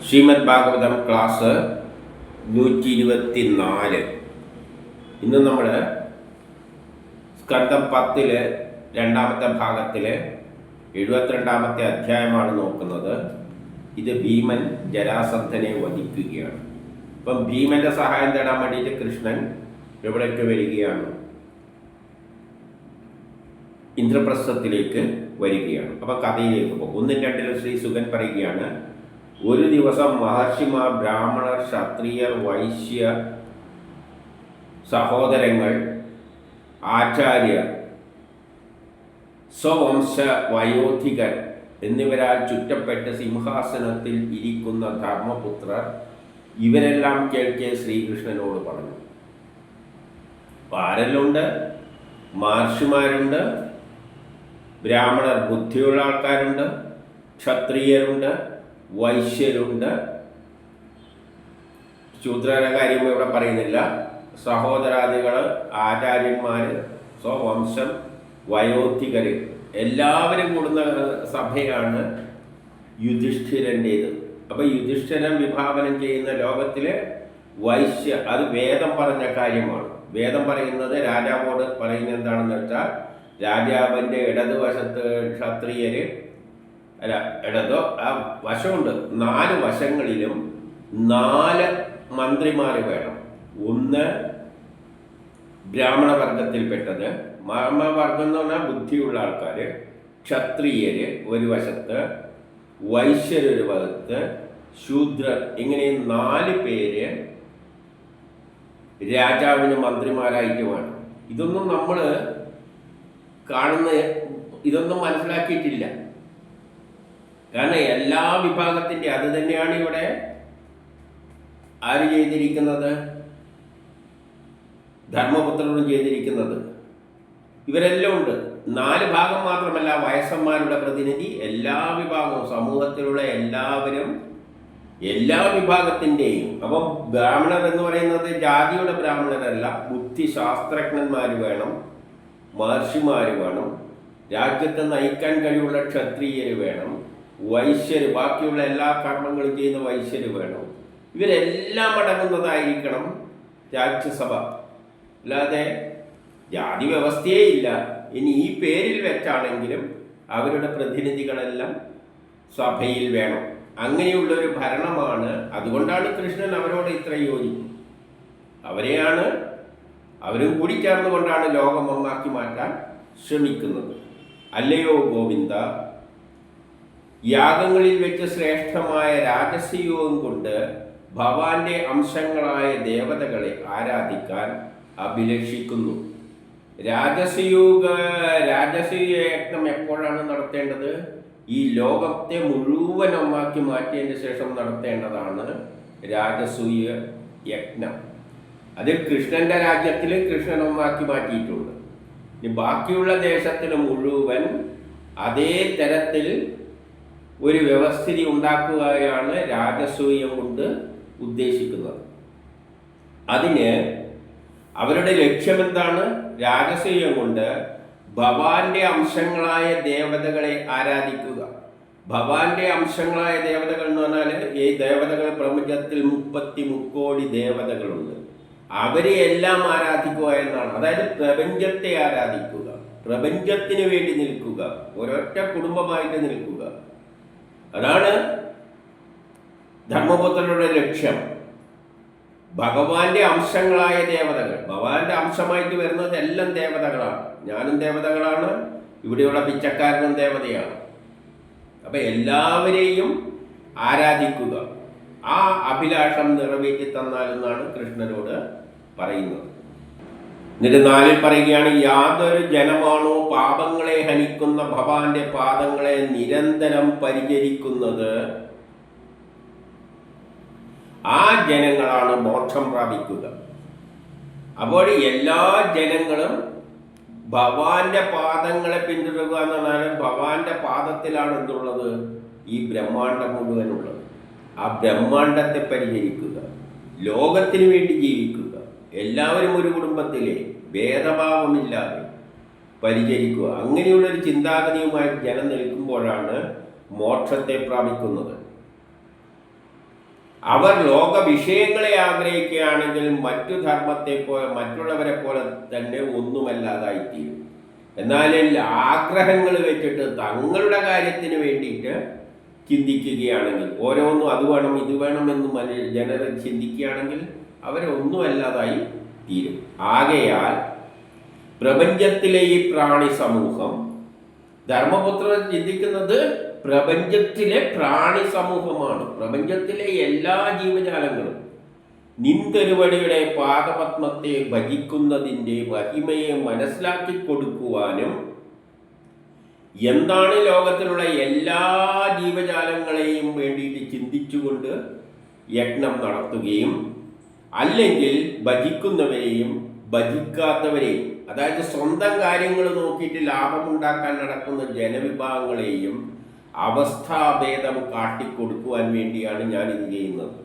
Shrimad Bhagavatam class 124. ഇന്ന് നമ്മൾ സ്കന്ധം 10 രണ്ടാമത്തെ ഭാഗത്തിലെ 72ാമത്തെ അധ്യായമാണ് നോക്കുന്നത്. ഇത് ഭീമൻ ജരാസന്ധനെ വധിക്കുകയാണ്. അപ്പം ഭീമന്റെ സഹായം തേടാൻ വേണ്ടിയിട്ട് കൃഷ്ണൻ എവിടേക്ക് വരികയാണ്? ഇന്ദ്രപ്രസ്ഥത്തിലേക്ക് വരികയാണ്. അപ്പം കഥയിലേക്ക് പോകും. 1-2 ശ്രീ സുഗൻ പറയുകയാണ്, ഒരു ദിവസം മഹർഷിമാർ, ബ്രാഹ്മണർ, ക്ഷത്രിയർ, വൈശ്യ സഹോദരങ്ങൾ, ആചാര്യർ, സ്വവംശ വയോധികർ എന്നിവരാൽ ചുറ്റപ്പെട്ട് സിംഹാസനത്തിൽ ഇരിക്കുന്ന ധർമ്മപുത്രർ ഇവരെല്ലാം കേൾക്കെ ശ്രീകൃഷ്ണനോട് പറഞ്ഞു. ആരെല്ലുണ്ട്? മഹർഷിമാരുണ്ട്, ബ്രാഹ്മണർ ബുദ്ധിയുള്ള ആൾക്കാരുണ്ട്, ക്ഷത്രിയരുണ്ട്, വൈശ്യരുണ്ട്. ശൂദ്രരുടെ കാര്യം ഇവിടെ പറയുന്നില്ല. സഹോദരാദികൾ, ആചാര്യന്മാർ, സ്വവംശം, വയോധികർ എല്ലാവരും കൂടുന്ന സഭയാണ് യുധിഷ്ഠിരൻ്റേത്. അപ്പം യുധിഷ്ഠിരൻ വിഭാവനം ചെയ്യുന്ന ലോകത്തിലെ വൈശ്യ, അത് വേദം പറഞ്ഞ കാര്യമാണ്. വേദം പറയുന്നത് രാജാവോട് പറയുന്നത് എന്താണെന്ന് വെച്ചാൽ, രാജാവിൻ്റെ ഇടതുവശത്ത് ക്ഷത്രിയര്, അല്ല ഇടതോ ആ വശമുണ്ട്, 4 വശങ്ങളിലും 4 മന്ത്രിമാർ വേണം. ഒന്ന് ബ്രാഹ്മണവർഗത്തിൽപ്പെട്ടത്, ബ്രാഹ്മണവർഗം എന്ന് പറഞ്ഞാൽ ബുദ്ധിയുള്ള ആൾക്കാർ, ക്ഷത്രിയര് ഒരു വശത്ത്, വൈശ്യരൊരു വശത്ത്, ശൂദ്രർ, ഇങ്ങനെ 4 പേര് രാജാവിന് മന്ത്രിമാരായിട്ട് വേണം. ഇതൊന്നും നമ്മൾ ഇതൊന്നും മനസ്സിലാക്കിയിട്ടില്ല. കാരണം എല്ലാ വിഭാഗത്തിൻ്റെ അത് തന്നെയാണ് ഇവിടെ ആര് ചെയ്തിരിക്കുന്നത്? ധർമ്മപുത്രനും ചെയ്തിരിക്കുന്നത്. ഇവരെല്ലാം ഉണ്ട്. 4 ഭാഗം മാത്രമല്ല, വയസ്സന്മാരുടെ പ്രതിനിധി, എല്ലാ വിഭാഗവും, സമൂഹത്തിലുള്ള എല്ലാവരും, എല്ലാ വിഭാഗത്തിൻ്റെയും. അപ്പം ബ്രാഹ്മണർ എന്ന് പറയുന്നത് ജാതിയുടെ ബ്രാഹ്മണരല്ല, ബുദ്ധിശാസ്ത്രജ്ഞന്മാർ വേണം, മഹർഷിമാർ വേണം, രാജ്യത്തെ നയിക്കാൻ കഴിവുള്ള ക്ഷത്രിയർ വേണം, വൈശ്യർ, ബാക്കിയുള്ള എല്ലാ കർമ്മങ്ങളും ചെയ്യുന്ന വൈശ്യർ വേണം. ഇവരെല്ലാം അടങ്ങുന്നതായിരിക്കണം രാജ്യസഭ. അല്ലാതെ ജാതി വ്യവസ്ഥയേ ഇല്ല. ഇനി ഈ പേരിൽ വെച്ചാണെങ്കിലും അവരുടെ പ്രതിനിധികളെല്ലാം സഭയിൽ വേണം. അങ്ങനെയുള്ളൊരു ഭരണമാണ്. അതുകൊണ്ടാണ് കൃഷ്ണൻ അവരോട് ഇത്ര യോജിക്കും. അവരും കൂടി ചേർന്നുകൊണ്ടാണ് ലോകം ഒന്നാക്കി മാറ്റാൻ ശ്രമിക്കുന്നത്. അല്ലയോ ഗോവിന്ദ, യാഗങ്ങളിൽ വെച്ച് ശ്രേഷ്ഠമായ രാജസീയവും കൊണ്ട് ഭവാന്റെ അംശങ്ങളായ ദേവതകളെ ആരാധിക്കാൻ അഭിലഷിക്കുന്നു. രാജസീയ യജ്ഞം എപ്പോഴാണ് നടത്തേണ്ടത്? ഈ ലോകത്തെ മുഴുവൻ ഒന്നാക്കി മാറ്റിയതിന് ശേഷം നടത്തേണ്ടതാണ് രാജസൂയ യജ്ഞം. അത് കൃഷ്ണന്റെ രാജ്യത്തിൽ കൃഷ്ണൻ ഒന്നാക്കി മാറ്റിയിട്ടുണ്ട്. ഇനി ബാക്കിയുള്ള ദേശത്തിൽ മുഴുവൻ അതേ തരത്തിൽ ഒരു വ്യവസ്ഥിതി ഉണ്ടാക്കുകയാണ് രാജസൂയം കൊണ്ട് ഉദ്ദേശിക്കുന്നത്. അതിന് അവരുടെ ലക്ഷ്യമെന്താണ്? രാജസൂയം കൊണ്ട് ഭവാന്റെ അംശങ്ങളായ ദേവതകളെ ആരാധിക്കുക. ഭവാന്റെ അംശങ്ങളായ ദേവതകൾ എന്ന് പറഞ്ഞാൽ, ഈ ദേവതകൾ പ്രപഞ്ചത്തിൽ 33 കോടി ദേവതകളുണ്ട്. അവരെ എല്ലാം ആരാധിക്കുക എന്നാണ്. അതായത് പ്രപഞ്ചത്തെ ആരാധിക്കുക, പ്രപഞ്ചത്തിന് വേണ്ടി നിൽക്കുക, ഒരൊറ്റ കുടുംബമായിട്ട് നിൽക്കുക. അതാണ് ധർമ്മപുത്രരുടെ ലക്ഷ്യം. ഭഗവാന്റെ അംശങ്ങളായ ദേവതകൾ, ഭഗവാന്റെ അംശമായിട്ട് വരുന്നത് എല്ലാം ദേവതകളാണ്. ഞാനും ദേവതകളാണ്, ഇവിടെയുള്ള പിച്ചക്കാരനും ദേവതയാണ്. അപ്പം എല്ലാവരെയും ആരാധിക്കുക. ആ അഭിലാഷം നിറവേറ്റി തന്നാലെന്നാണ് കൃഷ്ണനോട് പറയുന്നത്. എന്നിട്ട് 4 പറയുകയാണ്, യാതൊരു ജനമാണോ പാപങ്ങളെ ഹനിക്കുന്ന ഭവാന്റെ പാദങ്ങളെ നിരന്തരം പരിചരിക്കുന്നത്, ആ ജനങ്ങളാണ് മോക്ഷം പ്രാപിക്കുക. അപ്പോൾ എല്ലാ ജനങ്ങളും ഭഗവാന്റെ പാദങ്ങളെ പിന്തുടരുക എന്ന് പറഞ്ഞാൽ, ഭഗവാന്റെ പാദത്തിലാണ് എന്തുള്ളത്? ഈ ബ്രഹ്മാണ്ടം മുഴുവനുള്ളത്. ആ ബ്രഹ്മാണ്ടത്തെ പരിചരിക്കുക, ലോകത്തിന് വേണ്ടി ജീവിക്കുക, എല്ലാവരും ഒരു കുടുംബത്തിലെ ഭേദഭാവമില്ലാതെ പരിചരിക്കുക. അങ്ങനെയുള്ളൊരു ചിന്താഗതിയുമായി ജനം നിൽക്കുമ്പോഴാണ് മോക്ഷത്തെ പ്രാപിക്കുന്നത്. അവർ ലോക വിഷയങ്ങളെ ആഗ്രഹിക്കുകയാണെങ്കിൽ മറ്റു ധർമ്മത്തെ പോലെ മറ്റുള്ളവരെ പോലെ തന്നെ ഒന്നുമല്ലാതായിത്തീരും. എന്നാൽ ആഗ്രഹങ്ങൾ വെച്ചിട്ട് തങ്ങളുടെ കാര്യത്തിന് വേണ്ടിയിട്ട് ചിന്തിക്കുകയാണെങ്കിൽ, ഓരോന്നും അത് വേണം ഇത് വേണമെന്ന് ജനങ്ങൾ ചിന്തിക്കുകയാണെങ്കിൽ അവരൊന്നുമല്ലാതായി തീരും. ആകയാൽ പ്രപഞ്ചത്തിലെ ഈ പ്രാണി സമൂഹം, ധർമ്മപുത്രർ ചിന്തിക്കുന്നത് പ്രപഞ്ചത്തിലെ പ്രാണി സമൂഹമാണ്. പ്രപഞ്ചത്തിലെ എല്ലാ ജീവജാലങ്ങളും നിൻതിരുവടിയുടെ പാദപത്മത്തെ ഭജിക്കുന്നതിൻ്റെ മഹിമയെ മനസ്സിലാക്കി കൊടുക്കുവാനും, എന്താണ് ലോകത്തിലുള്ള എല്ലാ ജീവജാലങ്ങളെയും വേണ്ടിയിട്ട് ചിന്തിച്ചുകൊണ്ട് യജ്ഞം നടത്തുകയും, അല്ലെങ്കിൽ ഭജിക്കുന്നവരെയും ഭജിക്കാത്തവരെയും, അതായത് സ്വന്തം കാര്യങ്ങൾ നോക്കിയിട്ട് ലാഭമുണ്ടാക്കാൻ നടക്കുന്ന ജനവിഭാഗങ്ങളെയും അവസ്ഥാഭേദം കാട്ടിക്കൊടുക്കുവാൻ വേണ്ടിയാണ് ഞാൻ ഇത് ചെയ്യുന്നത്.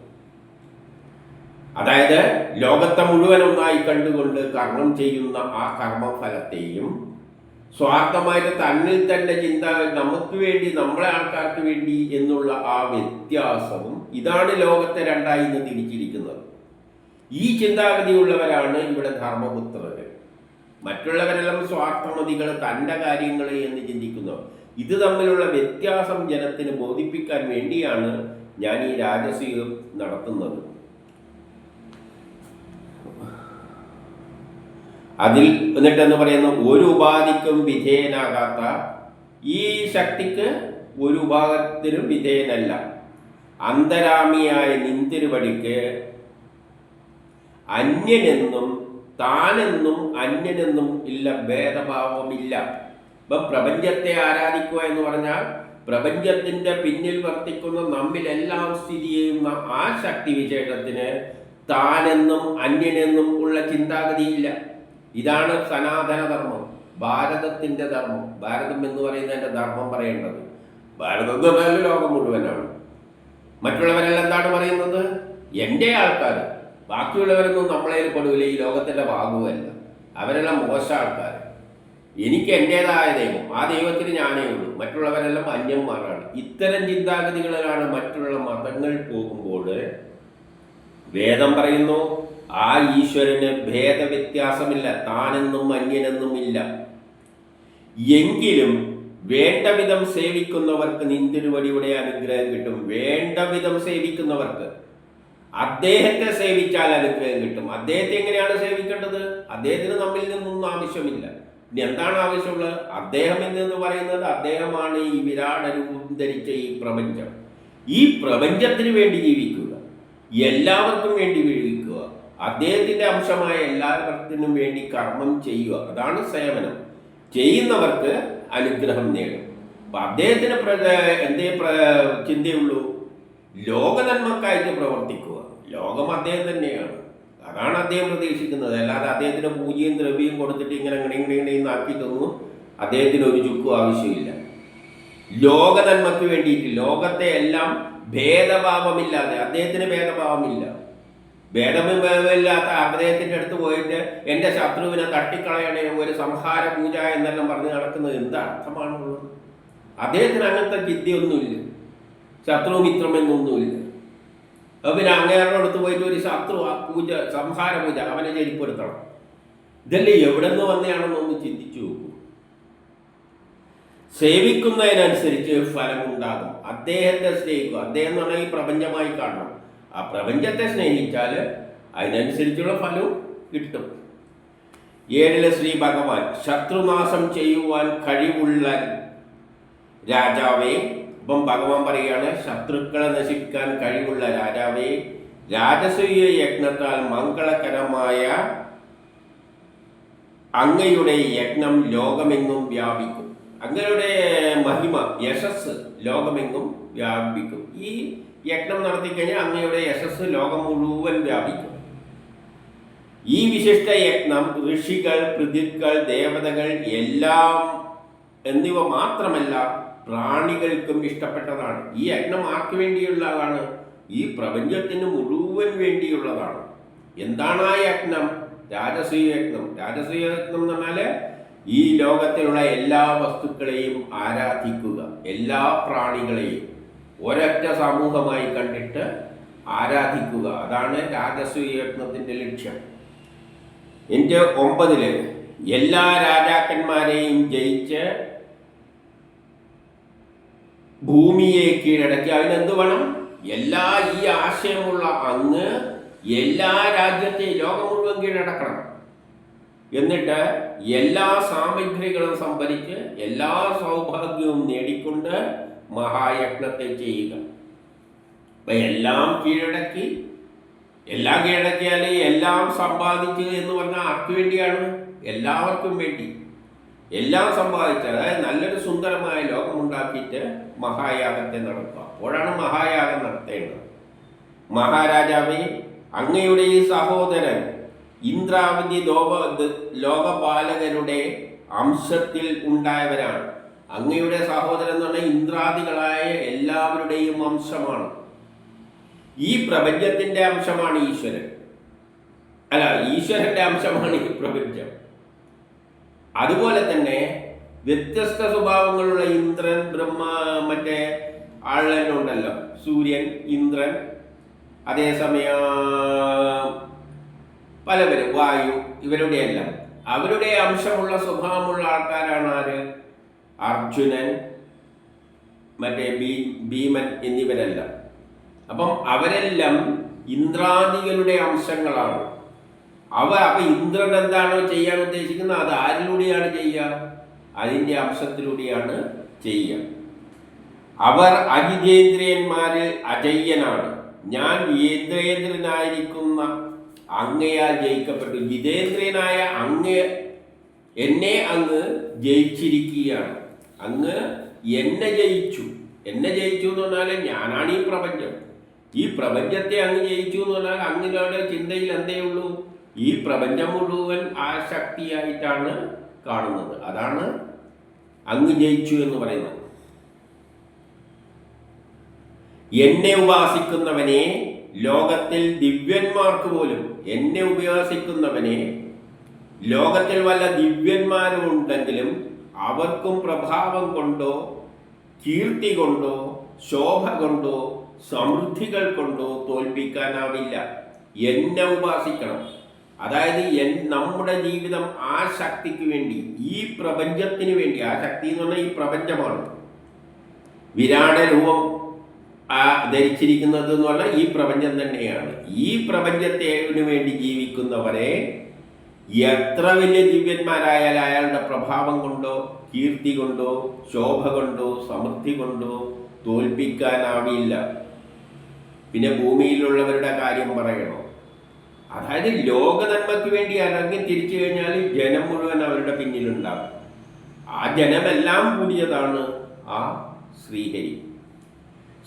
അതായത് ലോകത്തെ മുഴുവൻ ഒന്നായി കണ്ടുകൊണ്ട് കർമ്മം ചെയ്യുന്ന ആ കർമ്മഫലത്തെയും സ്വാർത്ഥമായിട്ട് തന്നിൽ തന്നെ ചിന്ത, നമുക്ക് വേണ്ടി, നമ്മളെ ആൾക്കാർക്ക് വേണ്ടി എന്നുള്ള ആ വ്യത്യാസവും, ഇതാണ് ലോകത്തെ രണ്ടായി ഇന്ന് തിരിച്ചിരിക്കുന്നത്. ഈ ചിന്താഗതിയുള്ളവരാണ് ഇവിടെ ധർമ്മപുത്രർ. മറ്റുള്ളവരെല്ലാം സ്വാർത്ഥമതികൾ, തൻ്റെ കാര്യങ്ങൾ എന്ന് ചിന്തിക്കുന്നവർ. ഇത് തമ്മിലുള്ള വ്യത്യാസം ജനത്തിന് ബോധിപ്പിക്കാൻ വേണ്ടിയാണ് ഞാൻ ഈ രാജസൂയം നടത്തുന്നത്. അതിൽ എന്നിട്ടെന്ന് പറയുന്ന ഒരു ഉപാധിക്കും വിധേയനാകാത്ത ഈ ശക്തിക്ക് ഒരു ഉപാധത്തിനും വിധേയനല്ല. അന്തരാമിയായ നിന്തിരുവടിക്ക് അന്യനെന്നും താനെന്നും അന്യനെന്നും ഇല്ല, ഭേദഭാവമില്ല. ഇപ്പം പ്രപഞ്ചത്തെ ആരാധിക്കുക എന്ന് പറഞ്ഞാൽ പ്രപഞ്ചത്തിൻ്റെ പിന്നിൽ വർത്തിക്കുന്ന നമ്മിലെല്ലാം സ്ഥിതി ചെയ്യുന്ന ആ ശക്തി വിശേഷത്തിന് താനെന്നും അന്യനെന്നും ഉള്ള ചിന്താഗതിയില്ല. ഇതാണ് സനാതന ധർമ്മം, ഭാരതത്തിൻ്റെ ധർമ്മം. ഭാരതം എന്ന് പറയുന്നതിൻ്റെ ധർമ്മം പറയേണ്ടത്, ഭാരതം എന്ന് പറഞ്ഞാൽ ലോകം മുഴുവനാണ്. മറ്റുള്ളവരെല്ലാം എന്താണ് പറയുന്നത്? എൻ്റെ ആൾക്കാർ, ബാക്കിയുള്ളവരൊന്നും നമ്മളെ പെടുവില്ല, ഈ ലോകത്തിൻ്റെ ഭാഗവുമല്ല, അവരെല്ലാം മോശം ആൾക്കാർ. എനിക്ക് എൻ്റേതായ ദൈവം, ആ ദൈവത്തിന് ഞാനേ ഉള്ളൂ, മറ്റുള്ളവരെല്ലാം അന്യന്മാരാണ്. ഇത്തരം ചിന്താഗതികളിലാണ് മറ്റുള്ള മതങ്ങൾ പോകുമ്പോൾ വേദം പറയുന്നു ആ ഈശ്വരന് ഭേദവ്യത്യാസമില്ല, താനെന്നും അന്യനെന്നും ഇല്ല. എങ്കിലും വേണ്ട വിധം സേവിക്കുന്നവർക്ക് നിന്തിരുവടിയുടെ അനുഗ്രഹം കിട്ടും. വേണ്ട വിധം സേവിക്കുന്നവർക്ക്, അദ്ദേഹത്തെ സേവിച്ചാൽ അനുഗ്രഹം കിട്ടും. അദ്ദേഹത്തെ എങ്ങനെയാണ് സേവിക്കേണ്ടത്? അദ്ദേഹത്തിന് നമ്മിൽ നിന്നൊന്നും ആവശ്യമില്ല. ഇനി എന്താണ് ആവശ്യമുള്ളത്? അദ്ദേഹം എന്ന് പറയുന്നത് അദ്ദേഹമാണ് ഈ വിരാട രൂപം ധരിച്ച ഈ പ്രപഞ്ചം. ഈ പ്രപഞ്ചത്തിന് വേണ്ടി ജീവിക്കുക, എല്ലാവർക്കും വേണ്ടി ജീവിക്കുക, അദ്ദേഹത്തിൻ്റെ അംശമായ എല്ലാവർക്കും വേണ്ടി കർമ്മം ചെയ്യുക. അതാണ് സേവനം. ചെയ്യുന്നവർക്ക് അനുഗ്രഹം നേടും. അപ്പം അദ്ദേഹത്തിന് എന്തേ ചിന്തയുള്ളൂ? ലോകനന്മക്കായിട്ട് പ്രവർത്തിക്കുക. ലോകം അദ്ദേഹം തന്നെയാണ്, അതാണ് അദ്ദേഹം പ്രതീക്ഷിക്കുന്നത്. അല്ലാതെ അദ്ദേഹത്തിന് പൂജയും ദ്രവ്യവും കൊടുത്തിട്ട് ഇങ്ങനെ ആക്കിയിട്ടൊന്നും അദ്ദേഹത്തിന് ഒരു ചുക്കും ആവശ്യമില്ല. ലോക നന്മയ്ക്ക് വേണ്ടിയിട്ട്, ലോകത്തെ എല്ലാം ഭേദഭാവമില്ലാതെ, അദ്ദേഹത്തിന് ഭേദഭാവമില്ല. ഭേദമില്ലാത്ത അദ്ദേഹത്തിൻ്റെ അടുത്ത് പോയിട്ട് എൻ്റെ ശത്രുവിനെ തട്ടിക്കളയണേ, ഒരു സംഹാര പൂജ എന്നെല്ലാം പറഞ്ഞ് നടക്കുന്നത് എന്ത് അർത്ഥമാണുള്ളത്? അദ്ദേഹത്തിന് അങ്ങനത്തെ വിദ്യയൊന്നുമില്ല, ശത്രു മിത്രം എന്നൊന്നുമില്ല. പിന്നെ അങ്ങേരുടെ അടുത്ത് പോയിട്ട് ഒരു ശത്രു പൂജ, സംഹാര പൂജ, അവനെ ചെരിപ്പെടുത്തണം. ഇതല്ലേ എവിടെ നിന്ന് വന്നതാണെന്നൊന്ന് ചിന്തിച്ചു നോക്കൂ. സേവിക്കുന്നതിനനുസരിച്ച് ഫലമുണ്ടാകും. അദ്ദേഹത്തെ സ്നേഹിക്കുക. അദ്ദേഹം എന്ന് പറഞ്ഞാൽ ഈ പ്രപഞ്ചമായി കാണണം. ആ പ്രപഞ്ചത്തെ സ്നേഹിച്ചാൽ അതിനനുസരിച്ചുള്ള ഫലവും കിട്ടും. 7 ശ്രീ ഭഗവാൻ, ശത്രുനാശം ചെയ്യുവാൻ കഴിവുള്ള രാജാവേ. ഇപ്പം ഭഗവാൻ പറയുകയാണ്, ശത്രുക്കളെ നശിപ്പിക്കാൻ കഴിവുള്ള രാജാവേ, രാജസൂയ യജ്ഞത്താൽ മംഗളകരമായ അങ്ങയുടെ യജ്ഞം ലോകമെങ്ങും വ്യാപിക്കും. അങ്ങയുടെ മഹിമ, യശസ് ലോകമെങ്ങും വ്യാപിക്കും. ഈ യജ്ഞം നടത്തിക്കഴിഞ്ഞാൽ അങ്ങയുടെ യശസ് ലോകം മുഴുവൻ വ്യാപിക്കും. ഈ വിശിഷ്ട യജ്ഞം ഋഷികൾ, പൃഥുക്കൾ, ദേവതകൾ എല്ലാം എന്നിവ മാത്രമല്ല പ്രാണികൾക്കും ഇഷ്ടപ്പെട്ടതാണ്. ഈ യജ്ഞം ആർക്ക് വേണ്ടിയുള്ളതാണ്? ഈ പ്രപഞ്ചത്തിന് മുഴുവൻ വേണ്ടിയുള്ളതാണ്. എന്താണ് ആ യജ്ഞം? രാജസൂയ യജ്ഞം. രാജസൂയ യജ്ഞം എന്ന് പറഞ്ഞാൽ ഈ ലോകത്തിലുള്ള എല്ലാ വസ്തുക്കളെയും ആരാധിക്കുക, എല്ലാ പ്രാണികളെയും ഒരൊറ്റ സമൂഹമായി കണ്ടിട്ട് ആരാധിക്കുക. അതാണ് രാജസൂയ യജ്ഞത്തിൻ്റെ ലക്ഷ്യം. എൻ്റെ 9 എല്ലാ രാജാക്കന്മാരെയും ജയിച്ച് ഭൂമിയെ കീഴടക്കി. അതിനെന്ത് വേണം? ഈ ആശയമുള്ള അങ്ങ് എല്ലാ രാജ്യത്തെയും ലോകം മുഴുവൻ കീഴടക്കണം. എന്നിട്ട് എല്ലാ സാമഗ്രികളും സംഭരിച്ച് എല്ലാ സൗഭാഗ്യവും നേടിക്കൊണ്ട് മഹായജ്ഞത്തെ ചെയ്യുക. എല്ലാം കീഴടക്കി. എല്ലാം കീഴടക്കിയാൽ എല്ലാം സമ്പാദിച്ചു എന്ന് പറഞ്ഞാൽ ആർക്ക് വേണ്ടിയാണ്? എല്ലാവർക്കും വേണ്ടി. എല്ലാം സമ്പാദിച്ച്, അതായത് നല്ലൊരു സുന്ദരമായ ലോകമുണ്ടാക്കിയിട്ട് മഹായാഗത്തെ നടത്തുക. അപ്പോഴാണ് മഹായാഗം നടത്തേണ്ടത്. മഹാരാജാവേ, അങ്ങയുടെ ഈ സഹോദരൻ ഇന്ദ്രാവതി ലോകപാലകരുടെ അംശത്തിൽ ഉണ്ടായവരാണ്. അങ്ങയുടെ സഹോദരൻ എന്ന് പറഞ്ഞാൽ ഇന്ദ്രാദികളായ എല്ലാവരുടെയും അംശമാണ്. ഈ പ്രപഞ്ചത്തിന്റെ അംശമാണ് ഈശ്വരൻ. ഈശ്വരന്റെ അംശമാണ് ഈ പ്രപഞ്ചം. അതുപോലെ തന്നെ വ്യത്യസ്ത സ്വഭാവങ്ങളുള്ള ഇന്ദ്രൻ, മറ്റേ ആളെന്നുണ്ടല്ലോ, സൂര്യൻ, ഇന്ദ്രൻ, അതേസമയം പലവരും, വായു, ഇവരുടെയെല്ലാം അവരുടെ അംശമുള്ള സ്വഭാവമുള്ള ആൾക്കാരാണ് ആര്? അർജുനൻ, മറ്റേ ഭീമൻ എന്നിവരെല്ലാം. അപ്പം അവരെല്ലാം ഇന്ദ്രാദികളുടെ അംശങ്ങളാണ്. അപ്പൊ ഇന്ദ്രൻ എന്താണോ ചെയ്യാൻ ഉദ്ദേശിക്കുന്നത് അത് ആരിലൂടെയാണ് ചെയ്യുക? അതിൻ്റെ അംശത്തിലൂടെയാണ് ചെയ്യുക. അവർ അജിതേന്ദ്രിയന്മാരിൽ അജയ്യനാണ്. ഞാൻ ജിതേന്ദ്രനായിരിക്കുന്ന അങ്ങയാൽ ജയിക്കപ്പെട്ടു. ജിതേന്ദ്രനായ എന്നെ അങ്ങ് ജയിച്ചിരിക്കുകയാണ്. അങ്ങ് എന്നെ ജയിച്ചു എന്ന് പറഞ്ഞാൽ ഞാനാണ് ഈ പ്രപഞ്ചം. ഈ പ്രപഞ്ചത്തെ അങ്ങ് ജയിച്ചു എന്ന് പറഞ്ഞാൽ അങ്ങയുടെ ചിന്തയിൽ എന്തേ ഉള്ളൂ? ഈ പ്രപഞ്ചം മുഴുവൻ ആ ശക്തിയായിട്ടാണ് കാണുന്നത്. അതാണ് അങ്ങ് ജയിച്ചു എന്ന് പറയുന്നത്. എന്നെ ഉപാസിക്കുന്നവനെ ലോകത്തിൽ ദിവ്യന്മാർക്ക് പോലും, എന്നെ ഉപാസിക്കുന്നവനെ ലോകത്തിൽ വല്ല ദിവ്യന്മാരും ഉണ്ടെങ്കിലും അവർക്കും പ്രഭാവം കൊണ്ടോ കീർത്തി കൊണ്ടോ ശോഭ കൊണ്ടോ സമൃദ്ധികൾ കൊണ്ടോ തോൽപ്പിക്കാനാവില്ല. എന്നെ ഉപാസിക്കണം. അതായത് നമ്മുടെ ജീവിതം ആ ശക്തിക്ക് വേണ്ടി, ഈ പ്രപഞ്ചത്തിന് വേണ്ടി. ആ ശക്തി എന്ന് പറഞ്ഞാൽ ഈ പ്രപഞ്ചമാണ്. വിരാട രൂപം ധരിച്ചിരിക്കുന്നത് എന്ന് പറഞ്ഞാൽ ഈ പ്രപഞ്ചം തന്നെയാണ്. ഈ പ്രപഞ്ചത്തിന് വേണ്ടി ജീവിക്കുന്നവരെ എത്ര വലിയ ദിവ്യന്മാരായാലും അയാളുടെ പ്രഭാവം കൊണ്ടോ കീർത്തി കൊണ്ടോ ശോഭ കൊണ്ടോ സമൃദ്ധി കൊണ്ടോ തോൽപ്പിക്കാനാവില്ല. പിന്നെ ഭൂമിയിലുള്ളവരുടെ കാര്യം പറയണോ? അതായത് ലോക നന്മയ്ക്ക് വേണ്ടി ഇറങ്ങി തിരിച്ചു കഴിഞ്ഞാൽ ജനം മുഴുവൻ അവരുടെ പിന്നിലുണ്ടാകും. ആ ജനമെല്ലാം കൂടിയതാണ് ആ ശ്രീഹരി.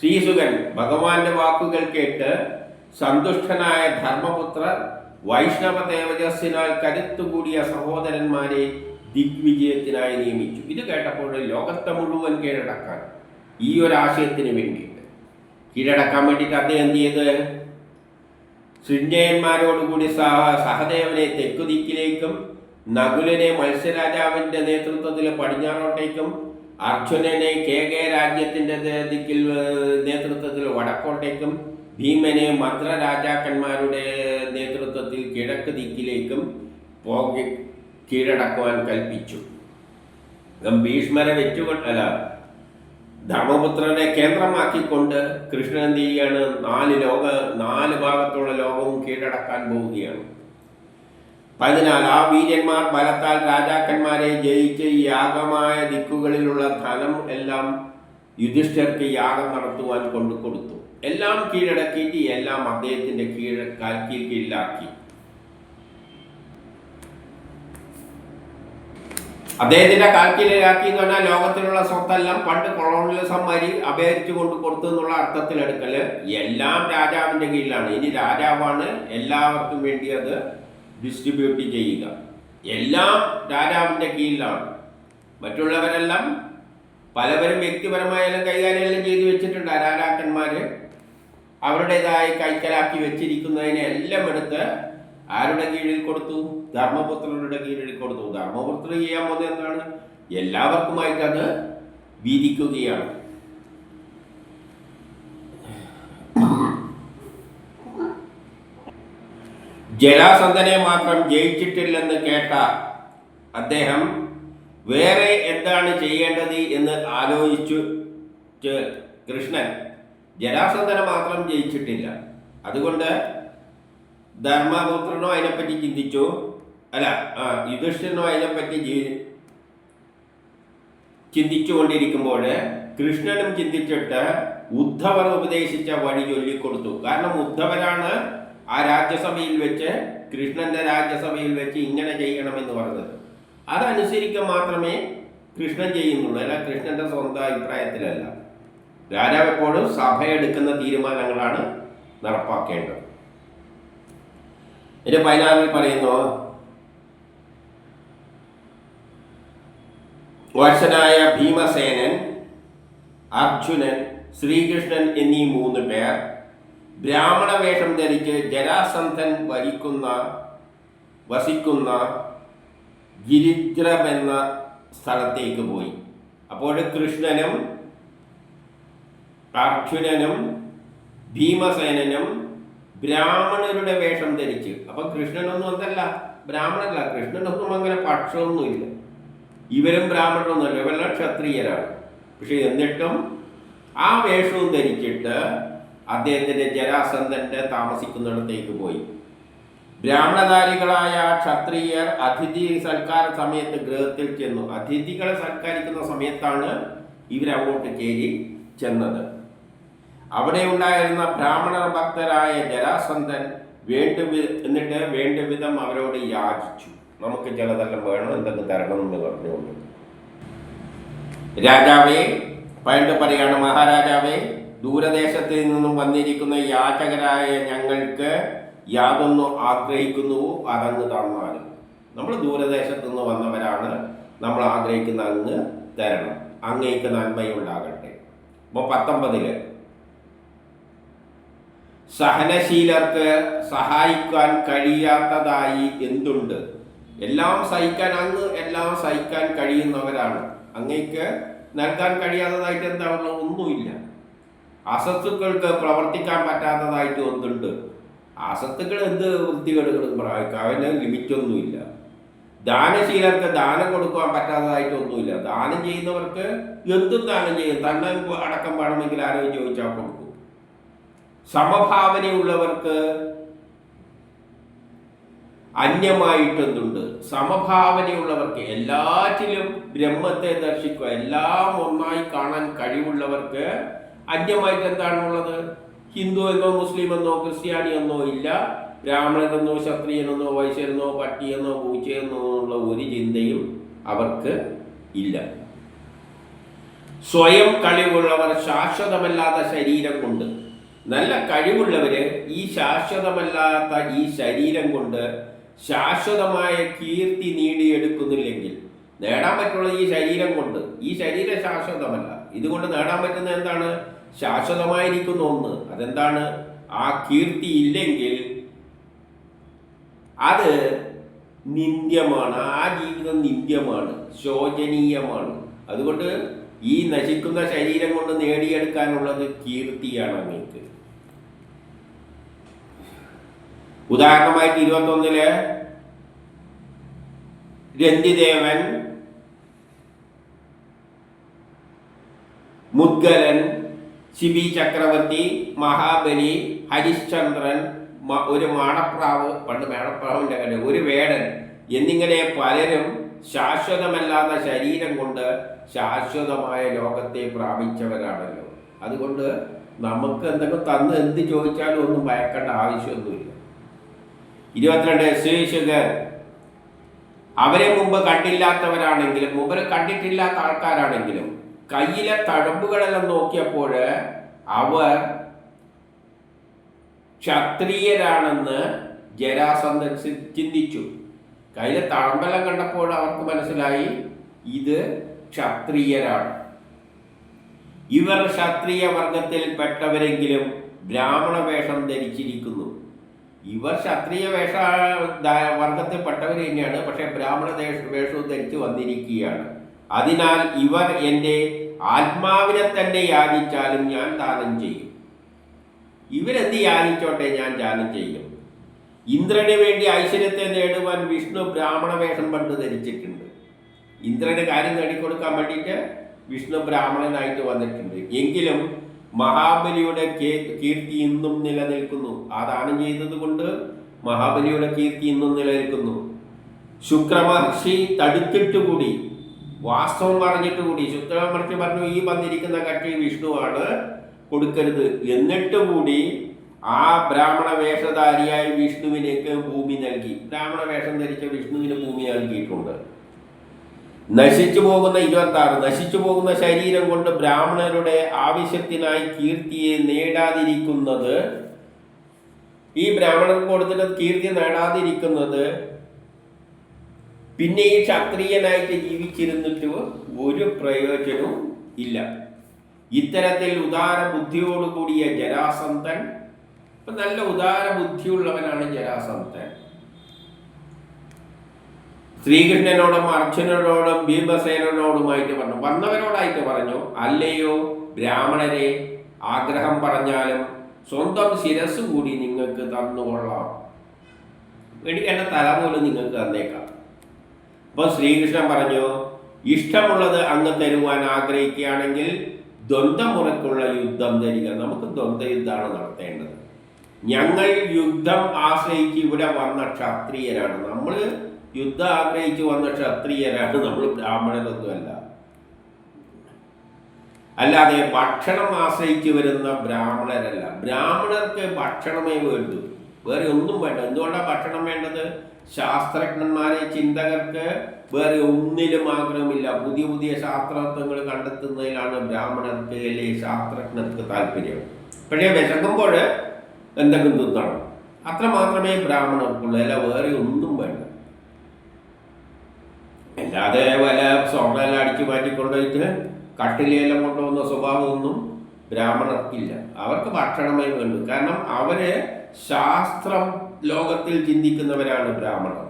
ശ്രീസുകൻ ഭഗവാന്റെ വാക്കുകൾ കേട്ട് സന്തുഷ്ടനായ ധർമ്മപുത്രർ വൈഷ്ണവ തേജസ്സിനാൽ കരുത്തുകൂടിയ സഹോദരന്മാരെ ദിഗ്വിജയത്തിനായി നിയമിച്ചു. ഇത് കേട്ടപ്പോൾ ലോകത്തെ മുഴുവൻ കീഴടക്കാൻ, ഈ ഒരു ആശയത്തിന് വേണ്ടിയിട്ട് കീഴടക്കാൻ വേണ്ടിയിട്ട് അദ്ദേഹം എന്ത് ചെയ്ത്, ശൃഞ്ജയന്മാരോടുകൂടി സഹദേവനെ തെക്കുദിക്കിലേക്കും നകുലനെ മത്സ്യരാജാവിൻ്റെ നേതൃത്വത്തിൽ പടിഞ്ഞാറോട്ടേക്കും അർജുനനെ രാജ്യത്തിൻ്റെ ദിക്കിൽ നേതൃത്വത്തിൽ വടക്കോട്ടേക്കും ഭീമനെ മദ്രരാജാക്കന്മാരുടെ നേതൃത്വത്തിൽ കിഴക്ക് ദിക്കിലേക്കും കീഴടക്കുവാൻ കൽപ്പിച്ചു. ഭീഷ്മരെ ധർമ്മപുത്രനെ കേന്ദ്രമാക്കിക്കൊണ്ട് കൃഷ്ണൻ എന്ത് ചെയ്യാണ്? 4 ഭാഗത്തുള്ള ലോകവും കീഴടക്കാൻ പോവുകയാണ്. 14 ആ വീരന്മാർ ബലത്താൽ രാജാക്കന്മാരെ ജയിച്ച് യാഗമായ ദിക്കുകളിലുള്ള ധനം എല്ലാം യുധിഷ്ഠിർക്ക് യാഗം നടത്തുവാൻ കൊടുത്തു. എല്ലാം കീഴടക്കിയിട്ട് എല്ലാം അദ്ദേഹത്തിന്റെ കീഴിലാക്കി. അദ്ദേഹത്തിന്റെ കാൽക്കീഴിലാക്കി എന്ന് പറഞ്ഞാൽ ലോകത്തിലുള്ള സ്വത്തെല്ലാം പണ്ട് കൊളോണിയലിസം വഴി അപഹരിച്ചു കൊണ്ട് കൊടുത്തു എന്നുള്ള അർത്ഥത്തിലെടുക്കല് എല്ലാം രാജാവിന്റെ കീഴിലാണ്. ഇനി രാജാവാണ് എല്ലാവർക്കും വേണ്ടി അത് ഡിസ്ട്രിബ്യൂട്ട് ചെയ്യുക. എല്ലാം രാജാവിൻ്റെ കീഴിലാണ്. മറ്റുള്ളവരെല്ലാം പലവരും വ്യക്തിപരമായാലും കൈകാര്യമെല്ലാം ചെയ്തു വെച്ചിട്ടുണ്ട്. രാജാക്കന്മാർ അവരുടേതായി കൈക്കലാക്കി വെച്ചിരിക്കുന്നതിനെ എല്ലാം എടുത്ത് ആരുടെ കീഴിൽ കൊടുത്തു? ധർമ്മപുത്രരുടെ കീഴിൽ കൊടുത്തു. ധർമ്മപുത്രർ ചെയ്യാൻ പോകുന്നത് എന്താണ്? എല്ലാവർക്കുമായിട്ട് അത് വീതിക്കുകയാണ്. ജരാസന്ധനെ മാത്രം ജയിച്ചിട്ടില്ലെന്ന് കേട്ട അദ്ദേഹം വേറെ എന്താണ് ചെയ്യേണ്ടത് എന്ന് ആലോചിച്ചു കൃഷ്ണൻ ജരാസന്ധനെ മാത്രം ജയിച്ചിട്ടില്ല. അതുകൊണ്ട് ധർമ്മപുത്രനോ അതിനെപ്പറ്റി ചിന്തിച്ചു, അല്ല യുധിഷ്ഠിരനോ അതിനെപ്പറ്റി ചിന്തിച്ചുകൊണ്ടിരിക്കുമ്പോൾ കൃഷ്ണനും ചിന്തിച്ചിട്ട് ഉദ്ധവർ ഉപദേശിച്ച വഴി ചൊല്ലിക്കൊടുത്തു. കാരണം ഉദ്ധവരാണ് ആ രാജ്യസഭയിൽ വെച്ച്, കൃഷ്ണന്റെ രാജ്യസഭയിൽ വെച്ച് ഇങ്ങനെ ചെയ്യണമെന്ന് പറഞ്ഞത്. അതനുസരിക്കുക മാത്രമേ കൃഷ്ണൻ ചെയ്യുന്നുള്ളൂ, അല്ല കൃഷ്ണന്റെ സ്വന്തം അഭിപ്രായത്തിലല്ല. രാജാവ് എപ്പോഴും സഭയെടുക്കുന്ന തീരുമാനങ്ങളാണ് നടപ്പാക്കേണ്ടത്. ഇത് 16 പറയുന്നു, വത്സനായ ഭീമസേനൻ, അർജുനൻ, ശ്രീകൃഷ്ണൻ എന്നീ 3 പേർ ബ്രാഹ്മണ വേഷം ധരിച്ച് ജരാസന്ധൻ വസിക്കുന്ന ഗിരിദ്രം എന്ന സ്ഥലത്തേക്ക് പോയി. അപ്പോൾ കൃഷ്ണനും അർജുനനും ഭീമസേനനും ബ്രാഹ്മണരുടെ വേഷം ധരിച്ച്, അപ്പൊ കൃഷ്ണനൊന്നും എന്തല്ല ബ്രാഹ്മണല്ല, കൃഷ്ണനൊന്നും അങ്ങനെ പക്ഷമൊന്നുമില്ല, ഇവരും ബ്രാഹ്മണരൊന്നുമല്ല, ഇവരെല്ലാം ക്ഷത്രിയരാണ്. പക്ഷെ എന്നിട്ടും ആ വേഷവും ധരിച്ചിട്ട് അദ്ദേഹത്തിന്റെ ജരാസന്ധന്റെ താമസിക്കുന്നിടത്തേക്ക് പോയി. ബ്രാഹ്മണധാരികളായ ക്ഷത്രിയർ അതിഥി സൽക്കാര സമയത്ത് ഗൃഹത്തിൽ ചെന്നു. അതിഥികളെ സൽക്കരിക്കുന്ന സമയത്താണ് ഇവരങ്ങോട്ട് കയറി ചെന്നത്. അവിടെ ഉണ്ടായിരുന്ന ബ്രാഹ്മണ ഭക്തരായ ജരാസന്ധൻ എന്നിട്ട് വേണ്ടവിധം അവരോട് യാചിച്ചു, നമുക്ക് ചിലതെല്ലാം വേണം, എന്തെങ്കിലും തരണം എന്ന് പറഞ്ഞുകൊണ്ട്. രാജാവേ, പണ്ട് പറയാണ്, മഹാരാജാവേ, ദൂരദേശത്ത് നിന്നും വന്നിരിക്കുന്ന യാചകരായ ഞങ്ങൾക്ക് യാതൊന്നു ആഗ്രഹിക്കുന്നുവോ അതങ്ങ് തന്നാലും. നമ്മൾ ദൂരദേശത്തു നിന്ന് വന്നവരാണ്, നമ്മൾ ആഗ്രഹിക്കുന്ന അങ്ങ് തരണം, അങ്ങേക്ക് നന്മയുണ്ടാകട്ടെ. അപ്പോൾ 19 സഹനശീലർക്ക് സഹായിക്കാൻ കഴിയാത്തതായി എന്തുണ്ട്? എല്ലാം സഹിക്കാൻ എല്ലാം സഹിക്കാൻ കഴിയുന്നവരാണ്, അങ്ങേക്ക് നൽകാൻ കഴിയാത്തതായിട്ട് എന്താ ഉള്ളത്? ഒന്നുമില്ല. അസത്തുക്കൾക്ക് പ്രവർത്തിക്കാൻ പറ്റാത്തതായിട്ട് ഒന്നുണ്ട്. അസത്തുക്കൾ എന്ത് വൃത്തികേടുകളും അവന് ലിമിറ്റൊന്നുമില്ല. ദാനശീലർക്ക് ദാനം കൊടുക്കാൻ പറ്റാത്തതായിട്ടൊന്നുമില്ല. ദാനം ചെയ്യുന്നവർക്ക് എന്തും ദാനം ചെയ്യും, തന്നെ അടക്കം വേണമെങ്കിൽ ആരെയും ചോദിച്ചാൽ കൊടുക്കും. സമഭാവനയുള്ളവർക്ക് അന്യമായിട്ടെന്തുണ്ട്? സമഭാവനയുള്ളവർക്ക്, എല്ലാറ്റിലും ബ്രഹ്മത്തെ ദർശിക്കുക, എല്ലാം ഒന്നായി കാണാൻ കഴിവുള്ളവർക്ക് അന്യമായിട്ട് എന്താണുള്ളത്? ഹിന്ദു എന്നോ മുസ്ലിം എന്നോ ക്രിസ്ത്യാനി എന്നോ ഇല്ല, ബ്രാഹ്മണനെന്നോ ക്ഷത്രിയനെന്നോ വൈശ്യനെന്നോ പട്ടിയെന്നോ പൂച്ചയെന്നോ ഉള്ള ഒരു ചിന്തയും അവർക്ക് ഇല്ല. സ്വയം കഴിവുള്ളവർ ശാശ്വതമല്ലാത്ത ശരീരം കൊണ്ട്, നല്ല കഴിവുള്ളവര് ഈ ശാശ്വതമല്ലാത്ത ഈ ശരീരം കൊണ്ട് ശാശ്വതമായ കീർത്തി നേടിയെടുക്കുന്നില്ലെങ്കിൽ, നേടാൻ പറ്റുള്ളത് ഈ ശരീരം കൊണ്ട്, ഈ ശരീരം ശാശ്വതമല്ല, ഇതുകൊണ്ട് നേടാൻ പറ്റുന്ന എന്താണ്? ശാശ്വതമായിരിക്കുന്ന ഒന്ന്. അതെന്താണ്? ആ കീർത്തി ഇല്ലെങ്കിൽ അത് നിന്ദ്യമാണ്, ആ ജീവിതം നിന്ദ്യമാണ്, ശോചനീയമാണ്. അതുകൊണ്ട് ഈ നശിക്കുന്ന ശരീരം കൊണ്ട് നേടിയെടുക്കാനുള്ളത് കീർത്തിയാണ് അങ്ങേക്ക്. ഉദാഹരണമായിട്ട് 21 രന്തിദേവൻ, മുദ്ഗലൻ, ശിബി ചക്രവർത്തി, മഹാബലി, ഹരിശ്ചന്ദ്രൻ, ഒരു മാടപ്രാവ്, പണ്ട് മേടപ്രാവിൻ്റെ കാര്യം, ഒരു വേടൻ എന്നിങ്ങനെ പലരും ശാശ്വതമല്ലാത്ത ശരീരം കൊണ്ട് ശാശ്വതമായ ലോകത്തെ പ്രാപിച്ചവരാണല്ലോ. അതുകൊണ്ട് നമുക്ക് എന്തെങ്കിലും തന്ന് എന്ത് ചോദിച്ചാലും ഒന്നും ഭയക്കേണ്ട ആവശ്യമൊന്നുമില്ല. 22 ശേഷകർ, അവരെ മുമ്പ് കണ്ടില്ലാത്തവരാണെങ്കിലും മുമ്പ് കണ്ടിട്ടില്ലാത്ത ആൾക്കാരാണെങ്കിലും കയ്യിലെ തഴമ്പുകളെല്ലാം നോക്കിയപ്പോൾ അവർ ക്ഷത്രിയരാണെന്ന് ജരാസന്ധൻ ചിന്തിച്ചു. കയ്യിലെ തഴമ്പെല്ലാം കണ്ടപ്പോൾ അവർക്ക് മനസ്സിലായി ഇത് ക്ഷത്രിയരാണ്. ഇവർ ക്ഷത്രിയ വർഗത്തിൽ പെട്ടവരെങ്കിലും ബ്രാഹ്മണ വേഷം ധരിച്ചിരിക്കുന്നു. ഇവർ ക്ഷത്രിയ വർഗത്തിൽപ്പെട്ടവർ തന്നെയാണ്, പക്ഷെ ബ്രാഹ്മണ വേഷവും ധരിച്ച് വന്നിരിക്കുകയാണ്. അതിനാൽ ഇവർ എൻ്റെ ആത്മാവിനെ തന്നെ യാചിച്ചാലും ഞാൻ ദാനം ചെയ്യും. ഇവരെന്ത് യാചിച്ചോട്ടെ, ഞാൻ ദാനം ചെയ്യും. ഇന്ദ്രന് വേണ്ടി ഐശ്വര്യത്തെ നേടുവാൻ വിഷ്ണു ബ്രാഹ്മണ വേഷം പണ്ട് ധരിച്ചിട്ടുണ്ട്. ഇന്ദ്രന് കാര്യം നേടിക്കൊടുക്കാൻ വേണ്ടിയിട്ട് വിഷ്ണു ബ്രാഹ്മണനായിട്ട് വന്നിട്ടുണ്ട്. എങ്കിലും മഹാബലിയുടെ കീർത്തി ഇന്നും നിലനിൽക്കുന്നു. ആ ദാനം ചെയ്തത് കൊണ്ട് മഹാബലിയുടെ കീർത്തി ഇന്നും നിലനിൽക്കുന്നു. ശുക്രമഹർഷി തടുത്തിട്ടുകൂടി, വാസ്തവം പറഞ്ഞിട്ടുകൂടി, ശുക്രമഹർഷി പറഞ്ഞു ഈ വന്നിരിക്കുന്ന കക്ഷി വിഷ്ണുവാണ്, കൊടുക്കരുത്. എന്നിട്ട് കൂടി ആ ബ്രാഹ്മണ വേഷധാരിയായ വിഷ്ണുവിനേക്ക് ഭൂമി നൽകി. ബ്രാഹ്മണ വേഷം ധരിച്ച വിഷ്ണുവിന് ഭൂമി നൽകിയിട്ടുണ്ട്. നശിച്ചു പോകുന്ന 26 നശിച്ചു പോകുന്ന ശരീരം കൊണ്ട് ബ്രാഹ്മണരുടെ ആവശ്യത്തിനായി കീർത്തിയെ നേടാതിരിക്കുന്നത്, ഈ ബ്രാഹ്മണർക്ക് കൊടുത്തിട്ട് കീർത്തി നേടാതിരിക്കുന്നത്, പിന്നെ ഈ ക്ഷത്രിയനായിട്ട് ജീവിച്ചിരുന്നിട്ട് ഒരു പ്രയോജനവും ഇല്ല. ഇത്തരത്തിൽ ഉദാര ബുദ്ധിയോടുകൂടിയ ജരാസന്ധൻ, ഇപ്പൊ നല്ല ഉദാര ബുദ്ധിയുള്ളവനാണ് ജരാസന്ധൻ. ശ്രീകൃഷ്ണനോടും അർജുനനോടും ഭീമസേനോടുമായിട്ട് പറഞ്ഞു, വന്നവരോടായിട്ട് പറഞ്ഞു, അല്ലയോ ബ്രാഹ്മണരെ, ആഗ്രഹം പറഞ്ഞാലും സ്വന്തം ശിരസ് കൂടി നിങ്ങൾക്ക് തന്നുകൊള്ളാം, മേടിക്കേണ്ട തല പോലും നിങ്ങൾക്ക് തന്നേക്കാം. അപ്പോൾ ശ്രീകൃഷ്ണൻ പറഞ്ഞു, ഇഷ്ടമുള്ളത് അങ്ങ് തരുവാൻ ആഗ്രഹിക്കുകയാണെങ്കിൽ ദ്വന്ദ്മുറക്കുള്ള യുദ്ധം തരിക. നമുക്ക് ദ്വന്ദ്വയുദ്ധമാണ് നടത്തേണ്ടത്. ഞങ്ങൾ യുദ്ധം ആശ്രയിച്ച് ഇവിടെ വന്ന ക്ഷത്രിയരാണ്. നമ്മൾ യുദ്ധം ആഗ്രഹിച്ച് വന്ന ക്ഷത്രിയരാണ്, നമ്മൾ ബ്രാഹ്മണരൊന്നുമല്ല. അല്ലാതെ ഭക്ഷണം ആശ്രയിച്ച് വരുന്ന ബ്രാഹ്മണരല്ല. ബ്രാഹ്മണർക്ക് ഭക്ഷണമേ വേണ്ടൂ, വേറെ ഒന്നും വേണ്ട. എന്തുകൊണ്ടാണ് ഭക്ഷണം വേണ്ടത്? ശാസ്ത്രജ്ഞന്മാരെ, ചിന്തകർക്ക് വേറെ ഒന്നിലും ആഗ്രഹമില്ല. പുതിയ പുതിയ ശാസ്ത്രത്വങ്ങൾ കണ്ടെത്തുന്നതിലാണ് ബ്രാഹ്മണർക്ക് അല്ലെങ്കിൽ ശാസ്ത്രജ്ഞർക്ക് താല്പര്യം. പക്ഷേ വിശക്കുമ്പോൾ എന്തെങ്കിലും തിന്നണം, അത്ര മാത്രമേ ബ്രാഹ്മണർക്കുള്ളൂ. അല്ല വേറെ ഒന്നും വേണ്ട. അല്ലാതെ വല്ല സ്വർണ്ണമെല്ലാം അടിച്ചു മാറ്റിക്കൊണ്ടുപോയിട്ട് കട്ടിലെല്ലാം കൊണ്ടുപോകുന്ന സ്വഭാവമൊന്നും ബ്രാഹ്മണർക്കില്ല. അവർക്ക് ഭക്ഷണമേ വേണ്ടൂ. കാരണം അവര് ശാസ്ത്രം ലോകത്തിൽ ചിന്തിക്കുന്നവരാണ് ബ്രാഹ്മണർ.